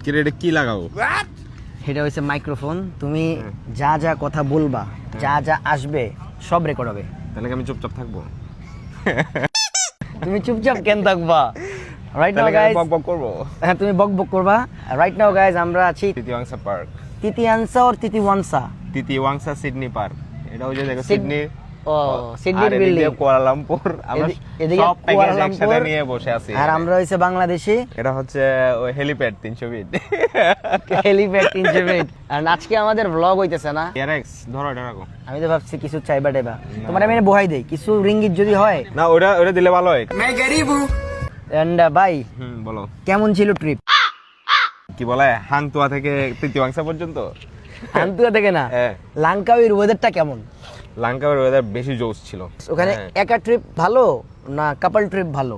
কি রে, এটা কি লাগাও? এটা হচ্ছে মাইক্রোফোন। তুমি যা যা কথা বলবা, যা যা আসবে সব রেকর্ড হবে। তাহলে কি আমি চুপচাপ থাকবো? তুমি চুপচাপ কেন থাকবা? রাইট নাও গাইস বক বক করবো। হ্যাঁ, তুমি বক বক করবা। রাইট নাও গাইস আমরা আছি তিতিওয়াংসা পার্ক, তিতিয়ানসা আর তিতিওয়ানসা। তিতিওয়াংসা সিডনি পার্ক। এটা ওই যে দেখো সিডনি, ও সিডনির বিল্ডিং, কুয়ালালামপুর। আমরা এদিকে সব প্যাকেজ কুয়ালালামপুর একসাথে নিয়ে বসে আছি। আর আমরা হইছে বাংলাদেশি। এটা হচ্ছে ওই হেলিপ্যাড 300 ফিট। Helipad 300 feet. আর আজকে আমাদের ব্লগ হইতেছে না। এরএক্স ধরো, এটা রাখো। আমি তো ভাবছি কিছু চাইবা টাইবা, তোমার আমি বহাই দেই কিছু রিঙ্গিত যদি হয় না, ওটা দিলে ভালো হয়। এন্ড ভাই বলো কেমন ছিল ট্রিপ? কি বলে, হাংতুয়া থেকে তিতিওয়াংসা পর্যন্ত? আন্তুয়া থেকে না, হ্যাঁ। লাঙ্কাউয়ের ওয়েদারটা কেমন? লাঙ্কাওয়ের ওয়েদার বেশি জোস ছিল। ওখানে হ্যাঁ। একা ট্রিপ ভালো না কাপল ট্রিপ ভালো?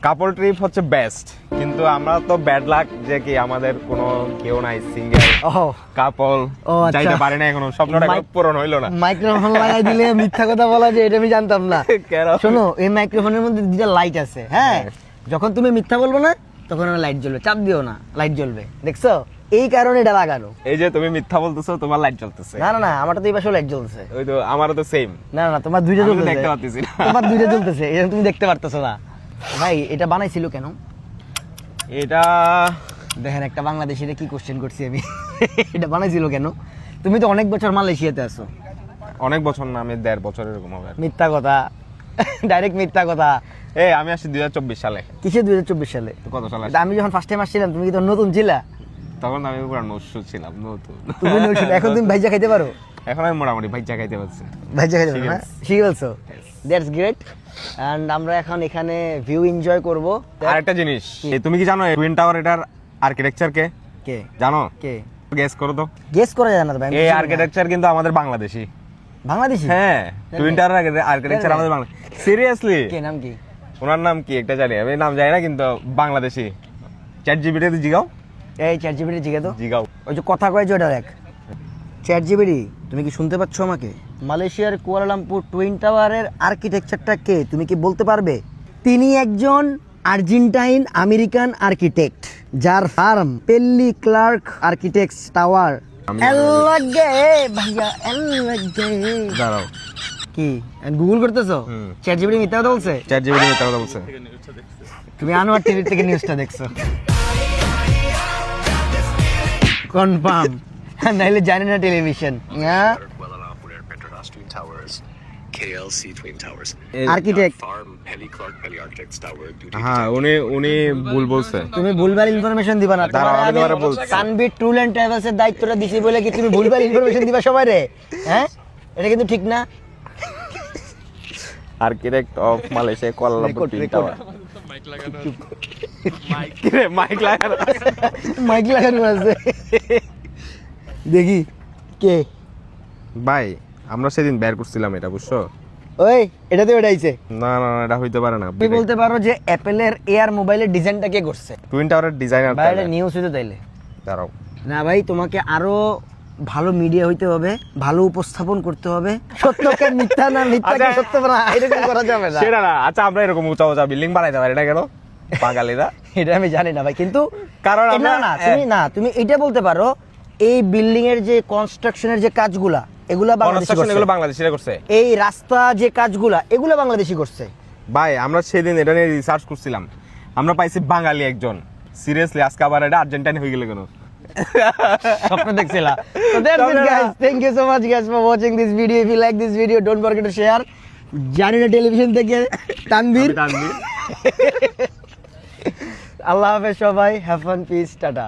কাপল ট্রিপ হচ্ছে বেস্ট, কিন্তু আমরা তো ব্যাড লাক যে কি আমাদের কোনো কেউ নাই সিঙ্গেল ও কাপল, ও, আচ্ছা। যাইতে পারে না এখনো, স্বপ্নটা এখনো পূরণ হইলো না। মাইক্রোফোন লাগাই দিলে মিথ্যা কথা বলা যায়, এটা আমি জানতাম না। কেন? শোনো, এই মাইক্রোফোনের মধ্যে দুইটা লাইট আছে। হ্যাঁ, যখন তুমি মিথ্যা বলবো না তখন লাইট জ্বলবে, চাপ দিও না লাইট জ্বলবে, দেখছো? এই কারণে এটা লাগানো। এই যে তুমি মিথ্যা বলতেছো, তোমার লাইট জ্বলতেছে। না না না, আমারটা তো এই পাশে লাইট জ্বলছে। ওই তো আমারও তো সেম। না না, তোমার দুইটা আমি তো জ্বলতেছে, দেখতে পাচ্ছি না। তোমার দুইটা জ্বলতেছে, এটা তুমি দেখতে পারতেছো না। ভাই এটা বানাইছিল কেন? এটা দেখেন একটা বাংলাদেশিরে কি কোশ্চেন করছি আমি। এটা বানাইছিল কেন? তুমি তো অনেক বছর মালয়েশিয়াতে আছো। অনেক বছর না, আমি 1.5 বছর এরকম হবে। মিথ্যা কথা, ডাইরেক্ট মিথ্যা কথা। এই আমি আসছি 2024 সালে। কিসে 2024 সালে? তো কত সালে? এটা আমি যখন ফার্স্ট টাইম আসছিলাম তুমি কি তো নতুন ছিলা? তখন আমি পুরো নষ্ট ছিলাম, নতুন। তুমি নতুন, এখন তুমি ভাইজা খাইতে পারো? এখন আমি মোটামুটি ভাইজা খাইতে পারছি। ভাইজা খাইতে পারো না? শিখে ফেলছো? That's great. এন্ড আমরা এখন এখানে ভিউ এনজয় করব। আরেকটা জিনিস, তুমি কি জানো টুইন টাওয়ার এটার আর্কিটেকচার কে? কে জানো? কে গেস করো তো। গেস করা যায় না ভাই। এই আর্কিটেকচার কিন্তু আমাদের বাংলাদেশি। বাংলাদেশি? হ্যাঁ, টুইন টাওয়ার আর্কিটেকচার আমাদের বাংলা। সিরিয়াসলি? কে নাম কি? ওনার নাম কি একটা জানি, আমি নাম জানি না, কিন্তু বাংলাদেশি। চ্যাট জিপিটি তে জিগাও। এই চ্যাট জিপিটি জিজ্ঞাসা তো। জিগাও। ওই যে কথা কয় যে ওটা দেখ। চ্যাট জিপিটি, তুমি কি শুনতে পাচ্ছ আমাকে? মালয়েশিয়ার কুয়ালালামপুর টুইন টাওয়ারের আর্কিটেকচারটা কে তুমি কি বলতে পারবে? তিনি একজন আর্জেন্টাইন আমেরিকান আর্কিটেক্ট, যার ফার্ম পেল্লি ক্লার্ক আর্কিটেক্টস টাওয়ার। ভাইয়া দাঁড়াও, কি গুগল করতেছো? চ্যাট জিপিটি মিথ্যা কথা বলছে? চ্যাট জিপিটি মিথ্যা কথা বলছে। তুমি আনোয়ার টিভি থেকে নিউজটা দেখছো? কনফার্ম, নাইলে জানি না টেলিভিশন। হ্যাঁ, Petronas Twin Towers, KLC Twin Towers, architect. Farm Pelly Clark Pelly Architects Tower, Duty হ্যাঁ, উনি ভুল বলছে। তুমি ভুলভাল ইনফরমেশন দিবা না। দাঁড়াও, আমি তোমারে বলছি। তানভীর ট্যুর এন্ড ট্রাভেলস এর দায়িত্বটা দিছি বলে কি তুমি ভুলভাল ইনফরমেশন দিবা সবাই রে? হ্যাঁ, এটা কিন্তু ঠিক না। Architect of Malaysia Kuala Lumpur twin tower. Mike লাগানো। মাইক লাগানো আছে। দেখি কে ভাই, আমরা সেদিন বের করছিলাম এটা, বুঝছো? ওই এটাতে ওটাইছে। না না না, এটা হইতে পারে না। তুমি বলতে পারো যে অ্যাপেলের এয়ার মোবাইলের ডিজাইনটা কে করছে? টুইন টাওয়ারের ডিজাইনার। ভাই এটা নিউজ হইতে তাইলে। দাঁড়াও, না ভাই, তোমাকে আরো ভালো মিডিয়া হইতে হবে, ভালো উপস্থাপন করতে হবে। সত্যকে মিথ্যা না, মিথ্যাকে আচ্ছা। সত্য না, এরকম করা যাবে না। সেটা না। আচ্ছা, আমরা এরকম উঁচা উঁচা বিল্ডিং বানাইতে পারি না কেন বাঙালিরা? এটা আমি জানি না ভাই, কিন্তু কারণ না আমরা না তুমি এটা বলতে পারো এই বিল্ডিং এর যে কনস্ট্রাকশনের যে কাজগুলা এগুলা বাংলাদেশি কনস্ট্রাকশন এগুলো করছে। বাংলাদেশিরা করছে। এই রাস্তা যে কাজগুলা এগুলা বাংলাদেশি করছে। ভাই, আমরা সেদিন এটা নিয়ে রিসার্চ করছিলাম, আমরা পাইছি বাঙালি একজন। সিরিয়াসলি, আজকে আবার এটা আর্জেন্টাইন হয়ে গেল কেন? স্বপ্ন দেখছিলা। So that's it guys. Thank you so much guys for watching this video. If you like this video, don't forget to share. জানি না টেলিভিশন থেকে তানভীর। আল্লাহ হাফেজ সবাই, হ্যাভ ফান, পিস, টাটা।